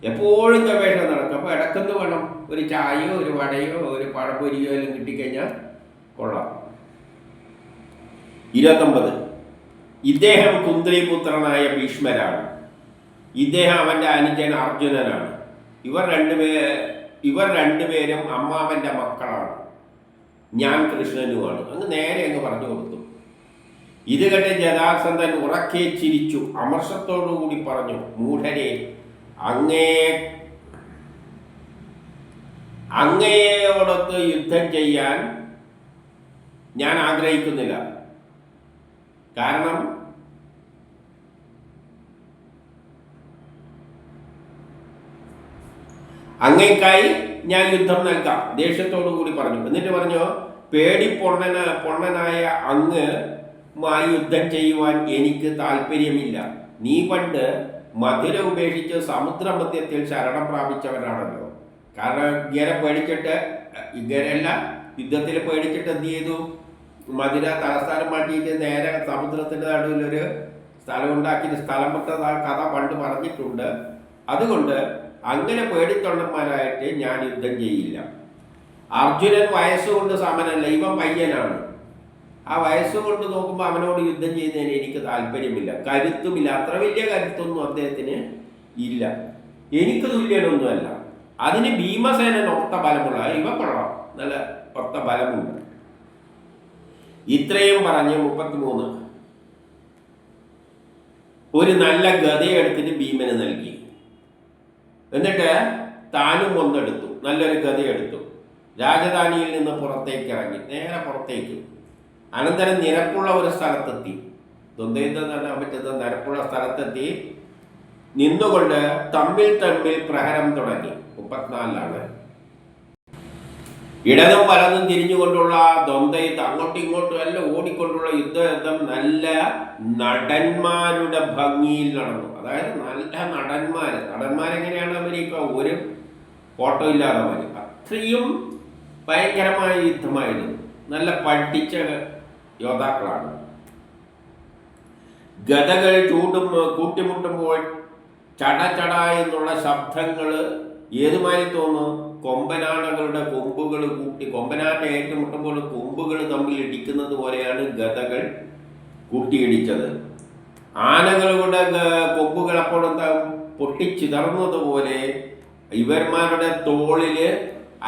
എപ്പോഴും ഗവേഷണം നടക്കും. അപ്പോൾ ഇടയ്ക്കൊന്ന് വേണം ഒരു ചായയോ ഒരു വടയോ ഒരു പഴപ്പൊരിയോ എല്ലാം കിട്ടിക്കഴിഞ്ഞാൽ കൊള്ളാം. 29. ഇദ്ദേഹം കുന്തിപുത്രനായ ഭീഷ്മരാണ്. ഇദ്ദേഹം അവൻ്റെ അനുജൻ അർജുനനാണ്. ഇവർ രണ്ടുപേരും അമ്മാവൻ്റെ മക്കളാണ്. ഞാൻ കൃഷ്ണനുമാണ്. അങ്ങ് നേരെ അങ്ങ് പറഞ്ഞു കൊടുത്തു. ഇത് കേട്ട് ജരാസന്ധൻ ഉറക്കെ ചിരിച്ചു, അമർഷത്തോടുകൂടി പറഞ്ഞു, മൂഢരെ, അങ്ങയോടൊത്ത് യുദ്ധം ചെയ്യാൻ ഞാൻ ആഗ്രഹിക്കുന്നില്ല. കാരണം അങ്ങേക്കായി ഞാൻ യുദ്ധം നൽകാം, ദേഷ്യത്തോടു കൂടി പറഞ്ഞു. എന്നിട്ട് പറഞ്ഞു, പൊണ്ണനായ അങ്ങുമായി യുദ്ധം ചെയ്യുവാൻ എനിക്ക് താല്പര്യമില്ല. നീ പണ്ട് മധുര ഉപേക്ഷിച്ച് സമുദ്രമധ്യത്തിൽ ശരണം പ്രാപിച്ചവനാണല്ലോ. കാരണം ഇങ്ങനെയല്ല യുദ്ധത്തിൽ പേടിച്ചിട്ട് എന്ത് ചെയ്തു? മധുര തലസ്ഥാനം മാറ്റിയിട്ട് നേരെ സമുദ്രത്തിൻ്റെ നടുവിലൊരു സ്ഥലം ഉണ്ടാക്കിയിട്ട് സ്ഥലം വിട്ട കഥ പണ്ട് പറഞ്ഞിട്ടുണ്ട്. അതുകൊണ്ട് അങ്ങനെ പേടിത്തൊണ്ടന്മാരായിട്ട് ഞാൻ യുദ്ധം ചെയ്യില്ല. അർജുനൻ വയസ്സുകൊണ്ട് സമനല്ല, ഇവൻ പയ്യനാണ്. ആ വയസ്സുകൊണ്ട് നോക്കുമ്പോൾ അവനോട് യുദ്ധം ചെയ്യുന്നതിന് എനിക്ക് താല്പര്യമില്ല, കരുത്തുമില്ല. അത്ര വലിയ കരുത്തൊന്നും അദ്ദേഹത്തിന് ഇല്ല. എനിക്ക് തുല്യനൊന്നുമല്ല. അതിന് ഭീമസേനൻ ഒത്ത ബലമുള്ള, ഇവ കൊള്ളാം, നല്ല ഒത്ത ബലമുണ്ട്. ഇത്രയും പറഞ്ഞ് 33 ഒരു നല്ല ഗതയെടുത്തിട്ട് ഭീമന് നൽകി. എന്നിട്ട് താനും ഒന്നെടുത്തു, നല്ലൊരു ഗതയെടുത്തു. രാജധാനിയിൽ നിന്ന് പുറത്തേക്ക് ഇറങ്ങി, നേരെ പുറത്തേക്ക്. അനന്തരം നിരപ്പുള്ള ഒരു സ്ഥലത്തെത്തി. ദ്വന്ദ്വയുദ്ധം നടത്താൻ പറ്റുന്ന നിരപ്പുള്ള സ്ഥലത്തെത്തി നിന്നുകൊണ്ട് തമ്മിൽ പ്രഹരം തുടങ്ങി. 34 ഇടതും വലതും തിരിഞ്ഞുകൊണ്ടുള്ള ദ്വന്ദ്വയുദ്ധം, അങ്ങോട്ടും ഇങ്ങോട്ടും എല്ലാം ഓടിക്കൊണ്ടുള്ള യുദ്ധം നല്ല നടന്മാരുടെ ഭംഗിയിൽ നടന്നു. അതായത് നല്ല നടന്മാരെങ്ങനെയാണ് അമേരിക്ക ഒരു ഫോട്ടോ ഇല്ലാതെ വരും. അത്രയും ഭയങ്കരമായ യുദ്ധമായിരുന്നു. നല്ല പഠിച്ച യോദ്ധാക്കളാണ്. ഗതകൾ കൂട്ടിമുട്ടുമ്പോൾ ചട എന്നുള്ള ശബ്ദങ്ങൾ ഏതുമായി തോന്നുന്നു? കൊമ്പനാനകളുടെ കൊമ്പുകൾ കൊമ്പനാന ഏറ്റുമുട്ടുമ്പോൾ കൊമ്പുകൾ തമ്മിൽ ഇടിക്കുന്നത് പോലെയാണ് ഗതകൾ കൂട്ടിയിടിച്ചത്. ആനകളുടെ കൊമ്പുകൾ അപ്പോൾ എന്താകും, പൊട്ടിച്ചിതർന്നതുപോലെ ഇവന്മാരുടെ തോളില്,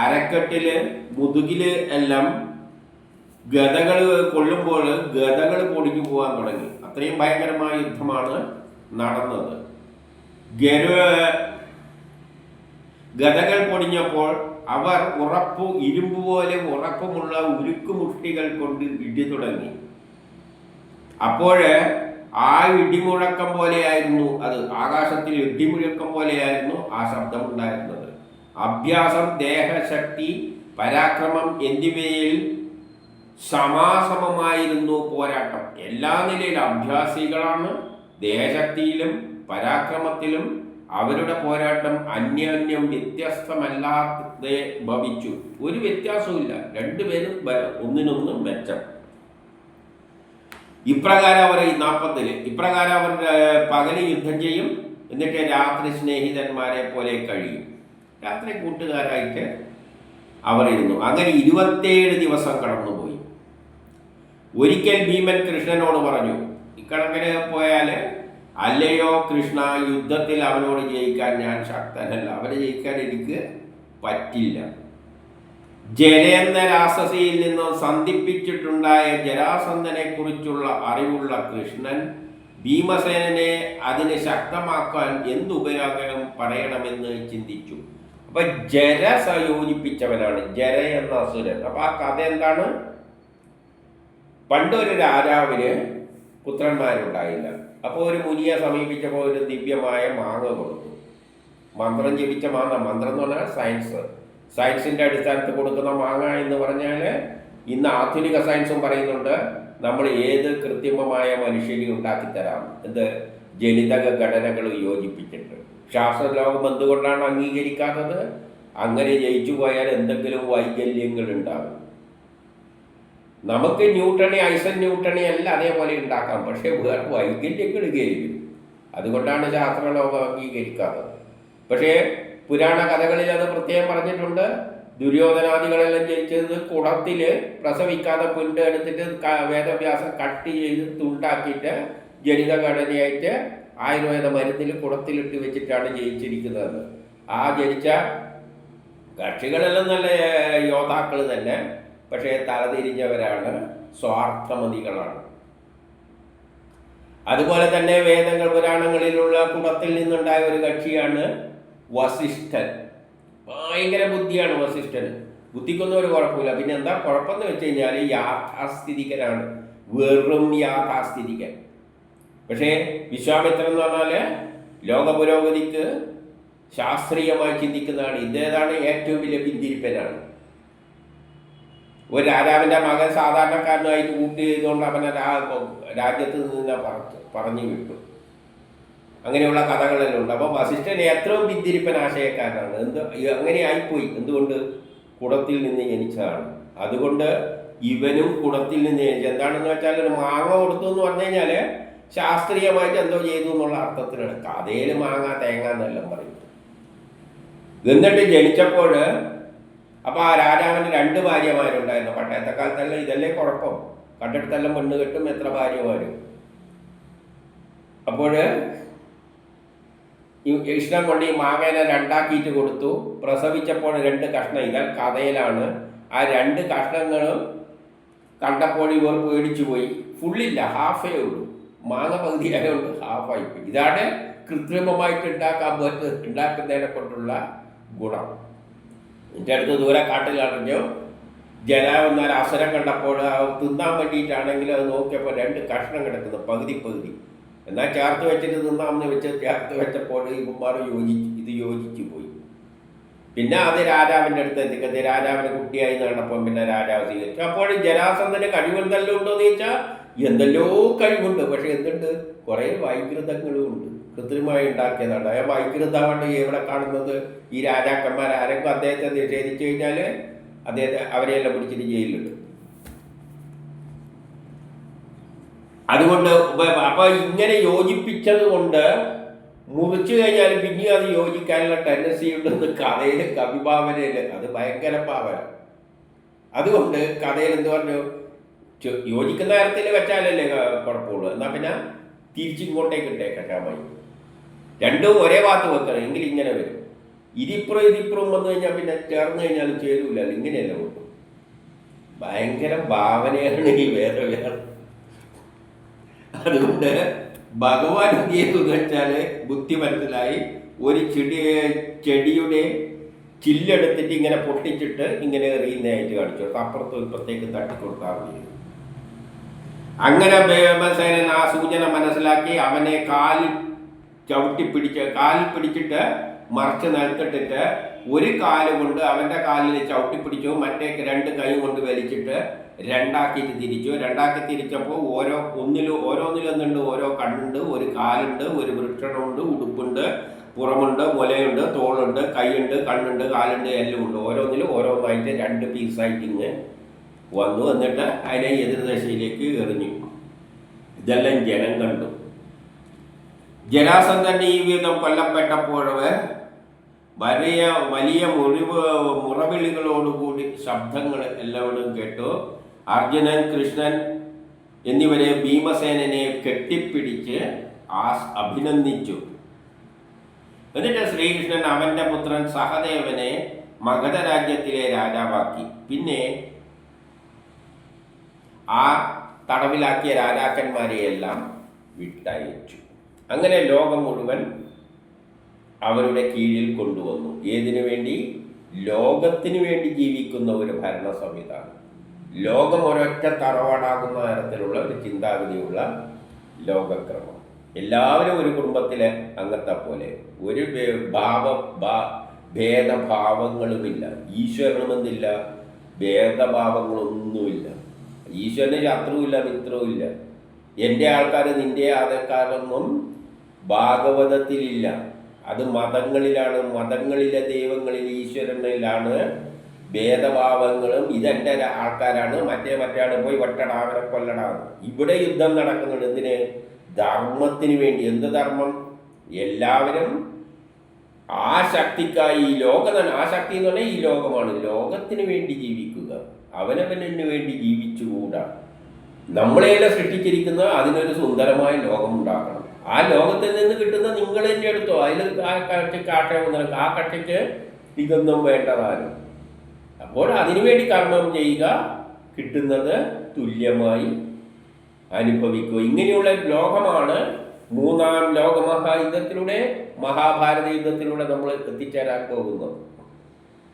അരക്കെട്ടില്, മുതുകില് എല്ലാം ഗദകൾ കൊള്ളുമ്പോൾ ഗദകൾ പൊടിഞ്ഞു പോകാൻ തുടങ്ങി. അത്രയും ഭയങ്കരമായ യുദ്ധമാണ് നടന്നത്. ഗദകൾ പൊടിഞ്ഞപ്പോൾ അവർ ഇരുമ്പ് പോലെ ഉറപ്പുമുള്ള ഉരുക്കുമുഷ്ടികൾ കൊണ്ട് ഇടി തുടങ്ങി. അപ്പോൾ ആ ഇടിമുഴക്കം പോലെയായിരുന്നു അത്, ആകാശത്തിൽ ഇടിമുഴക്കം പോലെയായിരുന്നു ആ ശബ്ദം ഉണ്ടായിരുന്നത്. അഭ്യാസം, ദേഹശക്തി, പരാക്രമം എന്നിവയിൽ സമാസമമായിരുന്നു പോരാട്ടം. എല്ലാ നിലയിലും അഭ്യാസികളാണ്. ദേഹശക്തിയിലും പരാക്രമത്തിലും അവരുടെ പോരാട്ടം അന്യോന്യം വ്യത്യസ്തമല്ലാതെ ഭവിച്ചു. ഒരു വ്യത്യാസവുമില്ല, രണ്ടുപേരും ഒന്നിനൊന്നും മെച്ചം. ഇപ്രകാരം അവർ 40 ഇപ്രകാരം അവർ പകല് യുദ്ധം ചെയ്യും, എന്നിട്ട് രാത്രി സ്നേഹിതന്മാരെ പോലെ കഴിയും. രാത്രി കൂട്ടുകാരായിട്ട് അവർ ഇരുന്നു. അങ്ങനെ 27 ദിവസം കടന്നുപോയി. ഒരിക്കൽ ഭീമൻ കൃഷ്ണനോട് പറഞ്ഞു, ഇക്കണക്കിന് പോയാൽ അല്ലയോ കൃഷ്ണ, യുദ്ധത്തിൽ അവനോട് ജയിക്കാൻ ഞാൻ ശക്തനല്ല, അവനെ ജയിക്കാൻ എനിക്ക് പറ്റില്ല. ജരേന്ദ്ര രാസസിയിൽ നിന്നും സന്ധിപ്പിച്ചിട്ടുണ്ടായ ജരാസന്ധനെ കുറിച്ചുള്ള അറിവുള്ള കൃഷ്ണൻ ഭീമസേനനെ അതിനെ ശക്തമാക്കാൻ എന്തുപയോഗം പറയണമെന്ന് ചിന്തിച്ചു. അപ്പൊ ജര സംയോജിപ്പിച്ചവനാണ് ജര എന്ന അസുരൻ. അപ്പൊ ആ കഥ എന്താണ്? പണ്ടൊരു രാജാവിന് പുത്രന്മാരുണ്ടായില്ല. അപ്പോൾ ഒരു മുനിയെ സമീപിച്ചപ്പോൾ ഒരു ദിവ്യമായ മാങ്ങ കൊടുത്തു. മന്ത്രം ജപിച്ച മാങ്ങ. മന്ത്രം എന്ന് പറഞ്ഞാൽ സയൻസിൻ്റെ അടിസ്ഥാനത്തിൽ കൊടുക്കുന്ന മാങ്ങ എന്ന് പറഞ്ഞാൽ ഇന്ന് ആധുനിക സയൻസും പറയുന്നുണ്ട്, നമ്മൾ ഏത് കൃത്രിമമായ മനുഷ്യനെ ഉണ്ടാക്കിത്തരാം, ജനിതക ഘടനകൾ യോജിപ്പിച്ചിട്ട്. ശാസ്ത്രലോകം എന്തുകൊണ്ടാണ് അംഗീകരിക്കാത്തത്? അങ്ങനെ ജയിച്ചു പോയാൽ എന്തെങ്കിലും വൈകല്യങ്ങൾ ഉണ്ടാകും. നമുക്ക് ഐസൻ ന്യൂട്ടണി അല്ല അതേപോലെ ഉണ്ടാക്കാം, പക്ഷേ വേറെ വൈകല്യങ്ങൾ കയറി. അതുകൊണ്ടാണ് ശാസ്ത്രലോകം അംഗീകരിക്കാത്തത്. പക്ഷേ പുരാണ കഥകളിൽ അത് പ്രത്യേകം പറഞ്ഞിട്ടുണ്ട്. ദുര്യോധനാദികളെല്ലാം ജനിച്ചത് കുടത്തിൽ പ്രസവിക്കാതെ പുല്ല് എടുത്തിട്ട് വേദവ്യാസം കട്ട് ചെയ്ത് തുണ്ടാക്കിയിട്ട് ജനിതഘടനയായിട്ട് ആയുർവേദ മരുന്നിൽ കുടത്തിലിട്ട് വെച്ചിട്ടാണ് ജയിച്ചിരിക്കുന്നത്. ആ ജനിച്ച കക്ഷികളെല്ലാം നല്ല യോദ്ധാക്കൾ തന്നെ, പക്ഷേ തലതിരിഞ്ഞവരാണ്, സ്വാർത്ഥമതികളാണ്. അതുപോലെ തന്നെ വേദങ്ങൾ പുരാണങ്ങളിലുള്ള കുടത്തിൽ നിന്നുണ്ടായ ഒരു കക്ഷിയാണ് വസിഷ്ഠൻ. ഭയങ്കര ബുദ്ധിയാണ് വസിഷ്ഠന്. ബുദ്ധിക്കൊന്നും ഒരു കുഴപ്പമില്ല. പിന്നെ എന്താ കുഴപ്പമെന്ന് വെച്ച് കഴിഞ്ഞാൽ യാഥാസ്ഥിതികനാണ്, വെറും യാഥാസ്ഥിതികൻ. പക്ഷേ വിശ്വാമിത്രൻ എന്ന് പറഞ്ഞാൽ ലോക പുരോഗതിക്ക് ശാസ്ത്രീയമായി ചിന്തിക്കുന്നതാണ്. ഇതേതാണ് ഏറ്റവും വലിയ പിന്തിരിപ്പനാണ്. ഒരു രാജാവിൻ്റെ മകൻ സാധാരണക്കാരനായിട്ട് കൂട്ടി ചെയ്തുകൊണ്ട് അവനെ രാജ്യത്ത് നിന്ന് പറഞ്ഞു വിട്ടു. അങ്ങനെയുള്ള കഥകളെല്ലാം ഉണ്ട്. അപ്പോൾ വസിഷ്ഠൻ ഏറ്റവും പിന്തിരിപ്പൻ ആശയക്കാരനാണ്. അങ്ങനെ ആയിപ്പോയി. എന്തുകൊണ്ട്? കുടത്തിൽ നിന്ന് ജനിച്ചതാണ്. അതുകൊണ്ട് ഇവനും കുടത്തിൽ നിന്ന് ജനിച്ചു. എന്താണെന്ന് വെച്ചാൽ ഒരു മാങ്ങ കൊടുത്തു എന്ന് പറഞ്ഞു കഴിഞ്ഞാൽ ശാസ്ത്രീയമായിട്ട് എന്തോ ചെയ്തു എന്നുള്ള അർത്ഥത്തിലാണ്. കഥയിൽ മാങ്ങ തേങ്ങ എന്നെല്ലാം പറയും. എന്നിട്ട് ജനിച്ചപ്പോൾ അപ്പോൾ ആ രാജാവിന് 2 ഭാര്യമാരുണ്ടായിരുന്നു. പണ്ടത്തെ കാലത്തെല്ലാം ഇതല്ലേ കുഴപ്പം, കണ്ടെടുത്തെല്ലാം പെണ്ണ് കെട്ടും, എത്ര ഭാര്യമാരും. അപ്പോൾ ഇഷ്ടം കൊണ്ട് ഈ മാവേനെ 2ആക്കിയിട്ട് കൊടുത്തു. പ്രസവിച്ചപ്പോൾ 2 കഷ്ണം. ഇതാ കഥയിലാണ്. ആ 2 കഷ്ണങ്ങളും കണ്ടപ്പോൾ ഇവർ പേടിച്ചു പോയി. ഫുള്ളില്ല, ഹാഫേ ഉള്ളൂ. മാങ്ങ പകുതിയായതുകൊണ്ട് ഹാഫായിപ്പോയി. ഇതാണ് കൃത്രിമമായിട്ട് ഉണ്ടാക്കുന്നതിനെ കൊണ്ടുള്ള ഗുണം. എൻ്റെ അടുത്ത് ദൂരെ കാട്ടിലറിഞ്ഞു ജനാവെന്നാൽ അസുരം കണ്ടപ്പോൾ തിന്നാൻ വേണ്ടിയിട്ടാണെങ്കിൽ അത് നോക്കിയപ്പോൾ 2 കഷ്ണം കിടക്കുന്നു, പകുതി. എന്നാൽ ചേർത്ത് വെച്ചിട്ട് തിന്നാമെന്ന് വെച്ച് ചേർത്ത് വെച്ചപ്പോൾ ഇവന്മാർ യോജിച്ചു പോയി. പിന്നെ അത് രാജാവിൻ്റെ അടുത്ത് എത്തിക്കത്തി. രാജാവിന് കുട്ടിയായി നടന്നപ്പോൾ പിന്നെ രാജാവ് സ്വീകരിച്ചു. അപ്പോൾ ജരാസന്ധന് കഴിവെന്തെല്ലാം ഉണ്ടോ എന്ന് ചോദിച്ചാൽ എന്തെല്ലോ കഴിവുണ്ട്. പക്ഷെ എന്തുണ്ട്? കുറേ വൈകൃതങ്ങളും ഉണ്ട്. കൃത്രിമമായി ഉണ്ടാക്കിയതാണ്. ആ വൈകൃതമാണ് ഇവിടെ കാണുന്നത്. ഈ രാജാക്കന്മാർ ആരെങ്കിലും അദ്ദേഹത്തെ നിഷേധിച്ചു കഴിഞ്ഞാൽ അവരെയെല്ലാം പിടിച്ചിട്ട് ജയിലിലുണ്ട്. അതുകൊണ്ട് അപ്പോൾ ഇങ്ങനെ യോജിപ്പിച്ചത് കൊണ്ട് മുറിച്ചു കഴിഞ്ഞാൽ പിന്നെയും അത് യോജിക്കാനുള്ള ടെൻഡൻസി ഉണ്ടെന്ന് കഥയിൽ കവിഭാവനയിൽ അത് ഭയങ്കര ഭാവന. അതുകൊണ്ട് കഥയിൽ എന്ത് പറഞ്ഞു, യോജിക്കുന്ന കാര്യത്തിൽ വെച്ചാലല്ലേ കുഴപ്പമുള്ളൂ. എന്നാൽ പിന്നെ തിരിച്ചിങ്ങോട്ടേക്ക് ഇട്ടേക്കാം രാമായി. രണ്ടും ഒരേ ഭാഗത്ത് വെക്കണം, എങ്കിൽ ഇങ്ങനെ വരും. ഇതിപ്പുറം വന്നു കഴിഞ്ഞാൽ പിന്നെ ചേർന്ന് കഴിഞ്ഞാലും ചേരൂല, ഇങ്ങനെയല്ല കൊണ്ടു. ഭയങ്കര ഭാവനയാണ് ഈ വേദവ്യാസം. അതുകൊണ്ട് ഭഗവാൻ എന്ത് ചെയ്തു എന്ന് വെച്ചാൽ ബുദ്ധി മനസ്സിലായി, ഒരു ചെടിയുടെ ചില്ലെടുത്തിട്ട് ഇങ്ങനെ പൊട്ടിച്ചിട്ട് ഇങ്ങനെ എറിയുന്നതായിട്ട് കാണിച്ചു കൊടുത്തു. അപ്പുറത്തും ഇപ്പുറത്തേക്ക് തട്ടിക്കൊടുത്താൽ മതി. അങ്ങനെ ഭീമസേനൻ ആ സൂചന മനസ്സിലാക്കി അവനെ കാലിൽ പിടിച്ചിട്ട് മറച്ച് നിലത്തിട്ടിട്ട് ഒരു കാല് കൊണ്ട് അവൻ്റെ കാലിൽ ചവിട്ടിപ്പിടിച്ചു, മറ്റേ 2 കൈ കൊണ്ട് വലിച്ചിട്ട് രണ്ടാക്കിയിട്ട് തിരിച്ചു. തിരിച്ചപ്പോൾ ഓരോന്നിലും എന്തുണ്ട്, ഓരോ കണ്ണുണ്ട്, ഒരു കാലുണ്ട്, ഒരു വൃക്ഷണമുണ്ട്, ഉടുപ്പുണ്ട്, പുറമുണ്ട്, മുലയുണ്ട്, തോളുണ്ട്, കൈയുണ്ട്, കണ്ണുണ്ട്, കാലുണ്ട്, എല്ലാം ഉണ്ട്. ഓരോന്നിലും ഓരോന്നായിട്ട് 2 പീസായിട്ട് ഇങ്ങ് വന്നു. എന്നിട്ട് അതിനെ എതിർദിശയിലേക്ക് എറിഞ്ഞു. ഇതെല്ലാം ജനം കണ്ടു. ജരാസന്ധന്റെ ഈ വിധം കൊല്ലപ്പെട്ടപ്പോൾ വലിയ മുറവിളികളോടുകൂടി ശബ്ദങ്ങൾ എല്ലാവരും കേട്ടു. അർജുനൻ, കൃഷ്ണൻ എന്നിവരെ ഭീമസേനനെ കെട്ടിപ്പിടിച്ച് അഭിനന്ദിച്ചു. എന്നിട്ട് ശ്രീകൃഷ്ണൻ അവന്റെ പുത്രൻ സഹദേവനെ മഗധ രാജ്യത്തിലെ രാജാവാക്കി. പിന്നെ ആ തടവിലാക്കിയ രാജാക്കന്മാരെയെല്ലാം വിട്ടയച്ചു. അങ്ങനെ ലോകം മുഴുവൻ അവരുടെ കീഴിൽ കൊണ്ടുവന്നു. ഏതിനു വേണ്ടി? ലോകത്തിന് വേണ്ടി ജീവിക്കുന്ന ഒരു ഭരണ സംവിധാനം. ലോകം ഒരൊറ്റ തറവാടാകുന്ന തരത്തിലുള്ള ഒരു ചിന്താഗതിയുള്ള ലോകക്രമം. എല്ലാവരും ഒരു കുടുംബത്തിലെ അംഗത്തെ പോലെ, ഒരു ഭേദഭാവങ്ങളുമില്ല. ഈശ്വരനുമെന്നില്ല, ഭേദഭാവങ്ങളൊന്നുമില്ല. ഈശ്വരന് ശത്രുവില്ല, മിത്രവുമില്ല. എൻ്റെ ആൾക്കാർ നിൻ്റെ ആൾക്കാരൊന്നും ഭാഗവതത്തിലില്ല. അത് മതങ്ങളിലാണ്. മതങ്ങളിലെ ദൈവങ്ങളിൽ, ഈശ്വരനിലാണ് ഭേദഭാവങ്ങളും. ഇതെൻ്റെ ആൾക്കാരാണ്, മറ്റേ പോയി വെട്ടടാ, അവരെ കൊല്ലടാണ്. ഇവിടെ യുദ്ധം നടക്കുന്നുണ്ട്. എന്തിന്? ധർമ്മത്തിന് വേണ്ടി. എന്ത് ധർമ്മം? എല്ലാവരും ആ ശക്തിക്കായി, ഈ ലോകം, ആ ശക്തി എന്ന് പറഞ്ഞാൽ ഈ ലോകമാണ്. ലോകത്തിന് വേണ്ടി ജീവിക്കുക, അവനവന് വേണ്ടി ജീവിച്ചുകൂടാ. നമ്മളെല്ലാം സൃഷ്ടിച്ചിരിക്കുന്ന അതിനൊരു സുന്ദരമായ ലോകം ഉണ്ടാക്കണം. ആ ലോകത്തിൽ നിന്ന് കിട്ടുന്ന നിങ്ങൾ തന്നെ എടുത്തോ. അതിൽ ആ കക്ഷിക്ക് ആക്ഷേപം നിനക്ക്, ആ കക്ഷിക്ക് ഇതൊന്നും വേണ്ടതാനും. അപ്പോൾ അതിനുവേണ്ടി കർമ്മം ചെയ്യുക, കിട്ടുന്നത് തുല്യമായി അനുഭവിക്കുക. ഇങ്ങനെയുള്ള ലോകമാണ് 3ാം ലോകമഹായുദ്ധത്തിലൂടെ, മഹാഭാരത യുദ്ധത്തിലൂടെ നമ്മൾ എത്തിച്ചേരാൻ പോകുന്നത്.